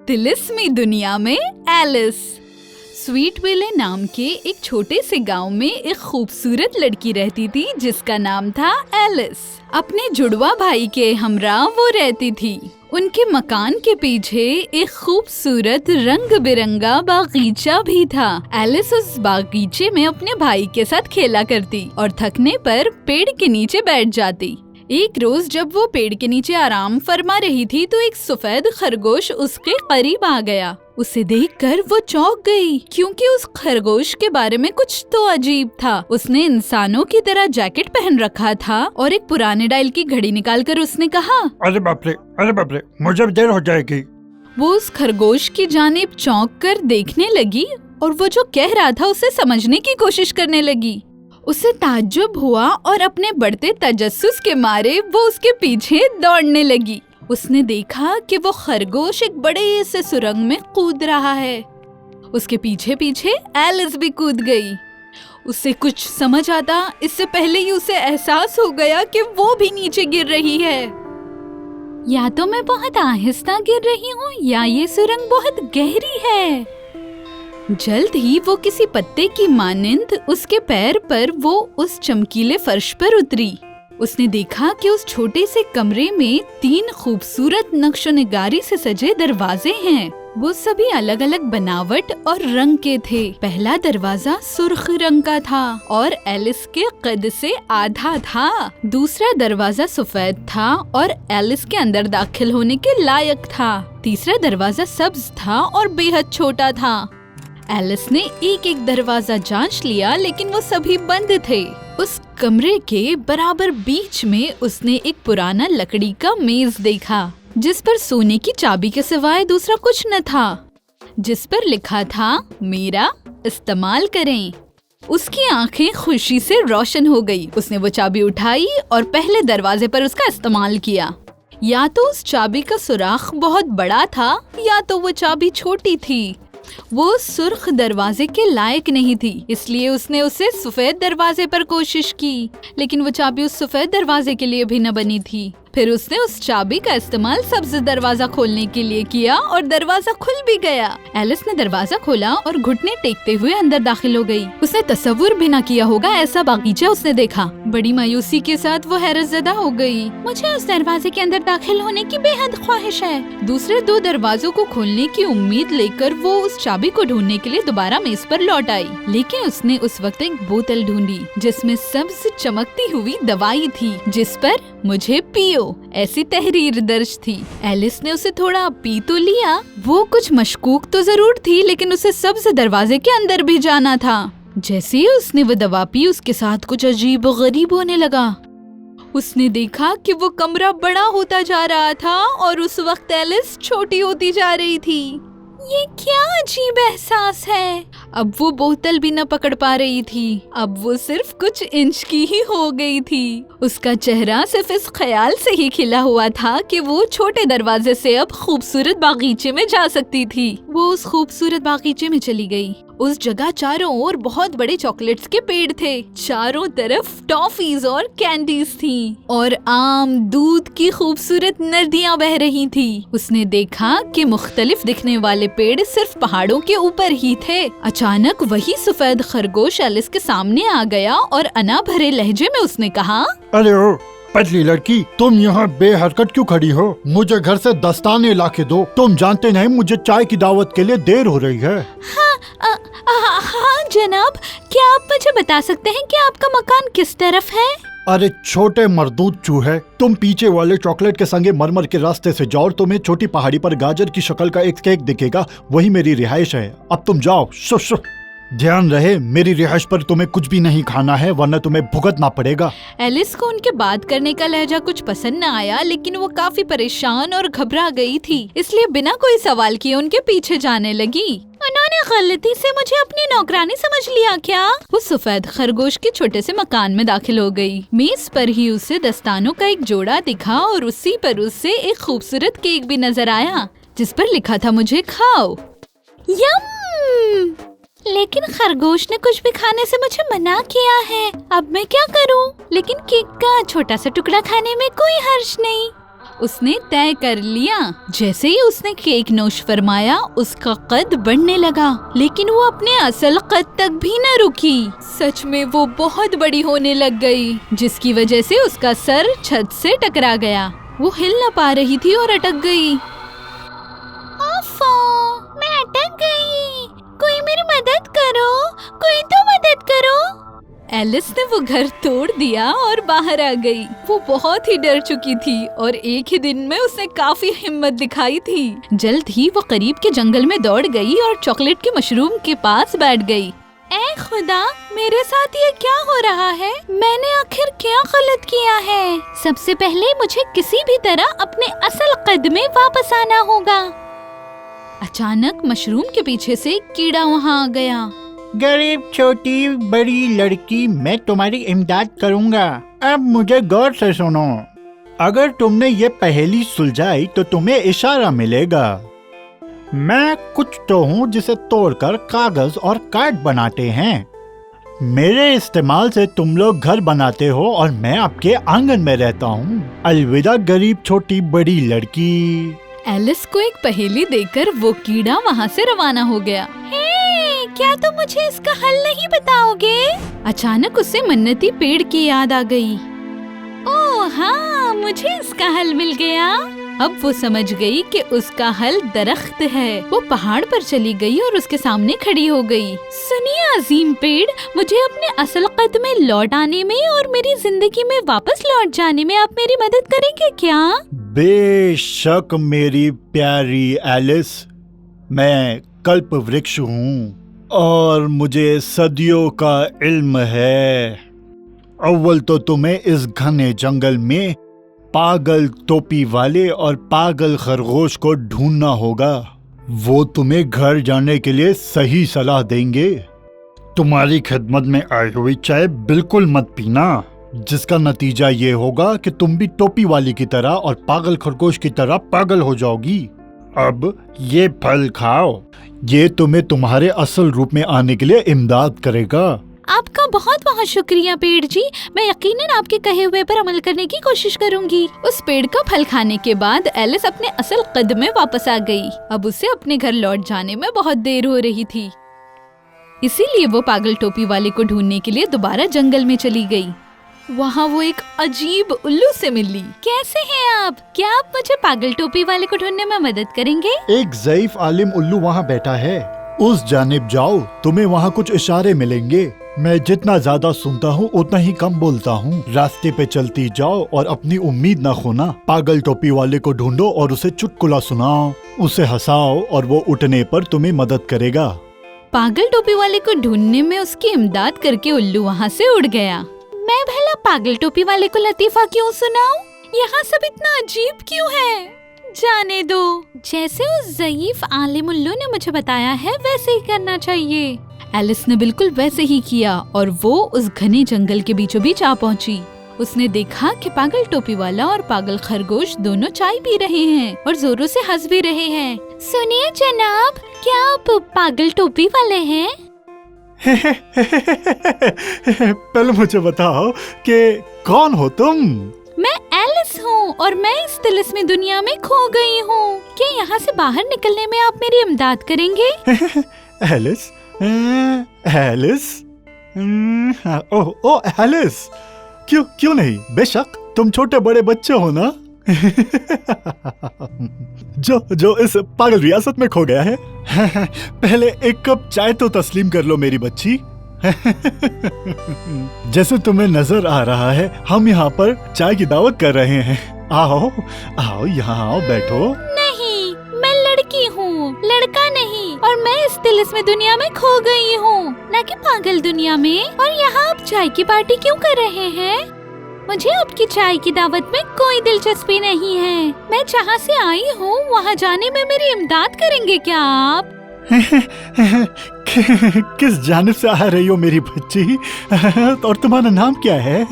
तिलिस्मी दुनिया में Alice. Sweet विले नाम के एक छोटे से गांव में एक खूबसूरत लड़की रहती थी जिसका नाम था एलिस। अपने जुड़वा भाई के हमरा वो रहती थी। उनके मकान के पीछे एक खूबसूरत रंग बिरंगा बागीचा भी था। एलिस उस बागीचे में अपने भाई के साथ खेला करती और थकने पर पेड़ के नीचे बैठ जाती। एक रोज जब वो पेड़ के नीचे आराम फरमा रही थी तो एक सफेद खरगोश उसके करीब आ गया। उसे देखकर वो चौंक गई क्योंकि उस खरगोश के बारे में कुछ तो अजीब था। उसने इंसानों की तरह जैकेट पहन रखा था और एक पुराने डायल की घड़ी निकालकर उसने कहा, अरे बाप रे, मुझे देर हो जाएगी। वो उस खरगोश की जानिब चौंक कर देखने लगी और वो जो कह रहा था उसे समझने की कोशिश करने लगी। उसे ताज्जुब हुआ और अपने बढ़ते तजस्सुस के मारे वो उसके पीछे दौड़ने लगी। उसने देखा कि वो खरगोश एक बड़े से सुरंग में कूद रहा है। उसके पीछे पीछे एलिस भी कूद गई। उसे कुछ समझ आता इससे पहले ही उसे एहसास हो गया कि वो भी नीचे गिर रही है। या तो मैं बहुत आहिस्ता गिर रही हूँ या ये सुरंग बहुत गहरी है। जल्द ही वो किसी पत्ते की मानिंद उसके पैर पर वो उस चमकीले फर्श पर उतरी। उसने देखा कि उस छोटे से कमरे में 3 खूबसूरत नक्शोनिगारी से सजे दरवाजे हैं। वो सभी अलग अलग बनावट और रंग के थे। पहला दरवाजा सुर्ख रंग का था और एलिस के कद से आधा था। दूसरा दरवाजा सफेद था और एलिस के अंदर दाखिल होने के लायक था। तीसरा दरवाजा सब्ज था और बेहद छोटा था। एलिस ने एक एक दरवाजा जांच लिया लेकिन वो सभी बंद थे। उस कमरे के बराबर बीच में उसने एक पुराना लकड़ी का मेज देखा जिस पर सोने की चाबी के सिवाय दूसरा कुछ न था, जिस पर लिखा था मेरा इस्तेमाल करें। उसकी आंखें खुशी से रोशन हो गई। उसने वो चाबी उठाई और पहले दरवाजे पर उसका इस्तेमाल किया। या तो उस चाबी का सुराख बहुत बड़ा था या तो वो चाबी छोटी थी। वो सुर्ख दरवाजे के लायक नहीं थी, इसलिए उसने उसे सफेद दरवाजे पर कोशिश की, लेकिन वो चाबी उस सफेद दरवाजे के लिए भी न बनी थी। फिर उसने उस चाबी का इस्तेमाल सब्ज दरवाजा खोलने के लिए किया और दरवाजा खुल भी गया। एलिस ने दरवाजा खोला और घुटने टेकते हुए अंदर दाखिल हो गई। उसने तस्वुर भी न किया होगा ऐसा बागीचा उसने देखा। बड़ी मायूसी के साथ वो हैरतज़दा हो गई। मुझे उस दरवाजे के अंदर दाखिल होने की बेहद ख्वाहिश है। दूसरे 2 दरवाजों को खोलने की उम्मीद लेकर वो उस चाबी को ढूंढने के लिए दोबारा मेज पर लौट आई, लेकिन उसने उस वक्त एक बोतल ढूंढी जिसमें सब्ज चमकती हुई दवाई थी जिस पर मुझे पियो ऐसी तहरीर दर्ज थी। एलिस ने उसे थोड़ा पी तो लिया। वो कुछ मशकूक तो जरूर थी लेकिन उसे सब्ज दरवाजे के अंदर भी जाना था। जैसे ही उसने वो दवा पी उसके साथ कुछ अजीब व गरीब होने लगा। उसने देखा कि वो कमरा बड़ा होता जा रहा था और उस वक्त एलिस छोटी होती जा रही थी। ये क्या अजीब एहसास है। अब वो बोतल भी न पकड़ पा रही थी। अब वो सिर्फ कुछ इंच की ही हो गई थी। उसका चेहरा सिर्फ इस ख्याल से ही खिला हुआ था कि वो छोटे दरवाजे से अब खूबसूरत बागीचे में जा सकती थी। वो उस खूबसूरत बागीचे में चली गई। उस जगह चारों ओर बहुत बड़े चॉकलेट्स के पेड़ थे। चारों तरफ टॉफीज और कैंडीज थी और आम दूध की खूबसूरत नदियां बह रही थी। उसने देखा कि मुख्तलिफ दिखने वाले पेड़ सिर्फ पहाड़ों के ऊपर ही थे। अचानक वही सफेद खरगोश एलिस के सामने आ गया और अना भरे लहजे में उसने कहा, अरे ओ पतली लड़की, तुम यहाँ बेहरकत क्यों खड़ी हो? मुझे घर से दस्ताने ला के दो। तुम जानते नहीं मुझे चाय की दावत के लिए देर हो रही है। हाँ जनाब, क्या आप मुझे बता सकते हैं कि आपका मकान किस तरफ है? अरे छोटे मरदूद चूहे, तुम पीछे वाले चॉकलेट के संगे मरमर के रास्ते से जाओ। तुम्हें छोटी पहाड़ी पर गाजर की शक्ल का एक केक दिखेगा, वही मेरी रिहाइश है। अब तुम जाओ। शुश। ध्यान रहे मेरी रिहाइश पर तुम्हें कुछ भी नहीं खाना है वरना तुम्हें भुगतना पड़ेगा। एलिस को उनके बात करने का लहजा कुछ पसंद न आया लेकिन वो काफी परेशान और घबरा गई थी, इसलिए बिना कोई सवाल किए उनके पीछे जाने लगी। उन्होंने गलती से मुझे अपनी नौकरानी समझ लिया क्या? वो सफेद खरगोश के छोटे से मकान में दाखिल हो गई। मेज पर ही उसे दस्तानों का एक जोड़ा दिखा और उसी पर उसे एक खूबसूरत केक भी नजर आया जिस पर लिखा था मुझे खाओ। यम! लेकिन खरगोश ने कुछ भी खाने से मुझे मना किया है। अब मैं क्या करूं? लेकिन केक का छोटा सा टुकड़ा खाने में कोई हर्ज नहीं। उसने तय कर लिया। जैसे ही उसने केक नोश फरमाया उसका कद बढ़ने लगा, लेकिन वो अपने असल कद तक भी न रुकी। सच में वो बहुत बड़ी होने लग गई, जिसकी वजह से उसका सर छत से टकरा गया। वो हिल न पा रही थी और अटक गई। मैं अटक गई, कोई मेरी मदद करो, कोई तो मदद करो। एलिस ने वो घर तोड़ दिया और बाहर आ गई। वो बहुत ही डर चुकी थी और एक ही दिन में उसने काफी हिम्मत दिखाई थी। जल्द ही वो करीब के जंगल में दौड़ गई और चॉकलेट के मशरूम के पास बैठ गई। ऐ खुदा, मेरे साथ ये क्या हो रहा है? मैंने आखिर क्या गलत किया है? सबसे पहले मुझे किसी भी तरह अपने असल कद में वापस आना होगा। अचानक मशरूम के पीछे से एक कीड़ा वहाँ आ गया। गरीब छोटी बड़ी लड़की, मैं तुम्हारी इमदाद करूंगा। अब मुझे गौर से सुनो। अगर तुमने ये पहेली सुलझाई तो तुम्हें इशारा मिलेगा। मैं कुछ तो हूँ जिसे तोड़कर कागज और कार्ड बनाते हैं। मेरे इस्तेमाल से तुम लोग घर बनाते हो और मैं आपके आंगन में रहता हूँ। अलविदा गरीब छोटी बड़ी लड़की। एलिस को एक पहेली देकर वो कीड़ा वहाँ से रवाना हो गया। हे, क्या तुम मुझे इसका हल नहीं बताओगे? अचानक उसे मन्नती पेड़ की याद आ गई। ओह हाँ, मुझे इसका हल मिल गया। अब वो समझ गई कि उसका हल दरख्त है। वो पहाड़ पर चली गई और उसके सामने खड़ी हो गई। सुनिए अजीम पेड़, मुझे अपने असल कद में लौट आने में और मेरी जिंदगी में वापस लौट जाने में आप मेरी मदद करेंगे क्या? बेशक मेरी प्यारी एलिस, मैं कल्प वृक्ष हूँ और मुझे सदियों का इल्म है। अव्वल तो तुम्हें इस घने जंगल में पागल टोपी वाले और पागल खरगोश को ढूंढना होगा। वो तुम्हें घर जाने के लिए सही सलाह देंगे। तुम्हारी खिदमत में आई हुई चाय बिल्कुल मत पीना, जिसका नतीजा ये होगा कि तुम भी टोपी वाली की तरह और पागल खरगोश की तरह पागल हो जाओगी। अब ये फल खाओ, ये तुम्हें तुम्हारे असल रूप में आने के लिए इमदाद करेगा। आपका बहुत बहुत शुक्रिया पेड़ जी, मैं यकीनन आपके कहे हुए पर अमल करने की कोशिश करूंगी। उस पेड़ का फल खाने के बाद एलिस अपने असल कद में वापस आ गई। अब उसे अपने घर लौट जाने में बहुत देर हो रही थी, इसीलिए वो पागल टोपी वाले को ढूंढने के लिए दोबारा जंगल में चली गई। वहाँ वो एक अजीब उल्लू से मिली। कैसे हैं आप? क्या आप मुझे पागल टोपी वाले को ढूंढने में मदद करेंगे? एक ज़ईफ आलिम उल्लू वहाँ बैठा है, उस जानिब जाओ, तुम्हें वहाँ कुछ इशारे मिलेंगे। मैं जितना ज्यादा सुनता हूँ उतना ही कम बोलता हूँ। रास्ते पे चलती जाओ और अपनी उम्मीद न खोना। पागल टोपी वाले को ढूंढो और उसे चुटकुला सुनाओ, उसे हंसाओ और वो उठने पर तुम्हें मदद करेगा। पागल टोपी वाले को ढूंढने में उसकी इमदाद करके उल्लू वहाँ से उड़ गया। मैं भला पागल टोपी वाले को लतीफा क्यों सुनाऊं? यहाँ सब इतना अजीब क्यों है? जाने दो, जैसे उस ज़ईफ आलिम उल्लू ने मुझे बताया है वैसे ही करना चाहिए। एलिस ने बिल्कुल वैसे ही किया और वो उस घने जंगल के बीचों बीच आ पहुंची। उसने देखा कि पागल टोपी वाला और पागल खरगोश दोनों चाय पी रहे हैं और जोरों से हंस भी रहे हैं। सुनिए जनाब, क्या आप पागल टोपी वाले हैं? पहले मुझे बताओ कि कौन हो तुम? मैं एलिस हूँ और मैं इस तिलिस्मी दुनिया में खो गई हूँ। क्या यहाँ से बाहर निकलने में आप मेरी इमदाद करेंगे? एलिस? एलिस? ओह एलिस, क्यों नहीं, बेशक तुम छोटे बड़े बच्चे हो ना। जो इस पागल रियासत में खो गया है। पहले एक कप चाय तो तस्लीम कर लो मेरी बच्ची। जैसे तुम्हें नजर आ रहा है हम यहाँ पर चाय की दावत कर रहे हैं। आओ आओ, यहाँ आओ, बैठो। नहीं, मैं लड़की हूँ, लड़का नहीं, और मैं इस तिलिस्मी दुनिया में खो गई हूँ, न कि पागल दुनिया में। और यहाँ आप चाय की पार्टी क्यों कर रहे हैं? मुझे आपकी चाय की दावत में कोई दिलचस्पी नहीं है। मैं जहाँ से आई हूँ वहाँ जाने में मेरी इमदाद करेंगे क्या आप? किस जानिब से आ रही हो मेरी बच्ची? और तुम्हारा नाम क्या है?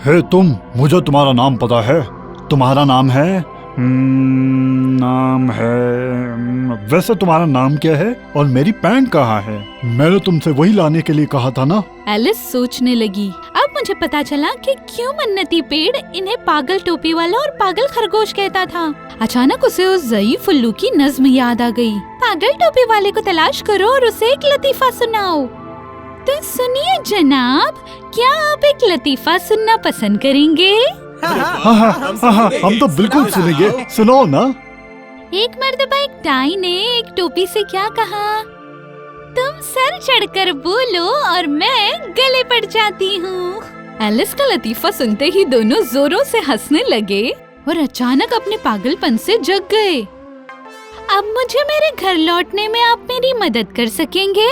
हे तुम, मुझे तुम्हारा नाम पता है। तुम्हारा नाम है नाम है। वैसे तुम्हारा नाम क्या है और मेरी पैंट कहाँ है? मैंने तुमसे वही लाने के लिए कहा था ना। एलिस सोचने लगी। अब मुझे पता चला कि क्यों मन्नती पेड़ इन्हें पागल टोपी वाला और पागल खरगोश कहता था। अचानक उसे उस ज़ईफ उल्लू की नज्म याद आ गई। पागल टोपी वाले को तलाश करो और उसे एक लतीफा सुनाओ। तो सुनिए जनाब, क्या आप एक लतीफा सुनना पसंद करेंगे? हाँ, हम तो बिल्कुल सुनेंगे। सुनाओ ना। एक मर्तबा एक टाई ने एक टोपी से क्या कहा? तुम सर चढ़कर बोलो और मैं गले पड़ जाती हूँ। एलिस का लतीफा सुनते ही दोनों जोरों से हंसने लगे और अचानक अपने पागलपन से जग गए। अब मुझे मेरे घर लौटने में आप मेरी मदद कर सकेंगे?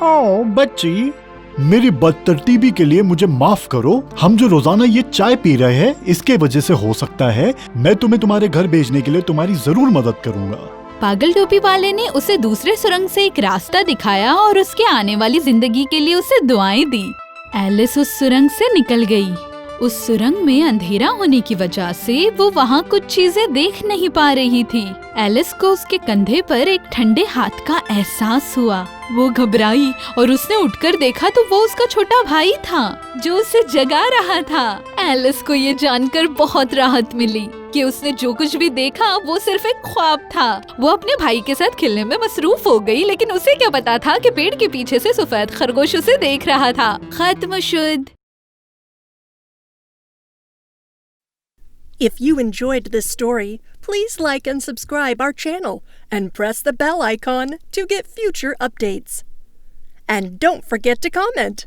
ओ बच्ची, मेरी बदतरतीबी के लिए मुझे माफ करो। हम जो रोजाना ये चाय पी रहे हैं, इसके वजह से हो सकता है मैं तुम्हें तुम्हारे घर भेजने के लिए तुम्हारी जरूर मदद करूंगा। पागल टोपी वाले ने उसे दूसरे सुरंग से एक रास्ता दिखाया और उसके आने वाली जिंदगी के लिए उसे दुआएं दी। एलिस उस सुरंग से निकल गई। उस सुरंग में अंधेरा होने की वजह से वो वहाँ कुछ चीजें देख नहीं पा रही थी। एलिस को उसके कंधे पर एक ठंडे हाथ का एहसास हुआ। वो घबराई और उसने उठकर देखा तो वो उसका छोटा भाई था जो उसे जगा रहा था। एलिस को ये जानकर बहुत राहत मिली कि उसने जो कुछ भी देखा वो सिर्फ एक ख्वाब था। वो अपने भाई के साथ खेलने में मसरूफ हो गई, लेकिन उसे क्या पता था कि पेड़ के पीछे से सफेद खरगोश उसे देख रहा था। खत्म शुद। If you enjoyed this story, please like and subscribe our channel and press the bell icon to get future updates. And don't forget to comment.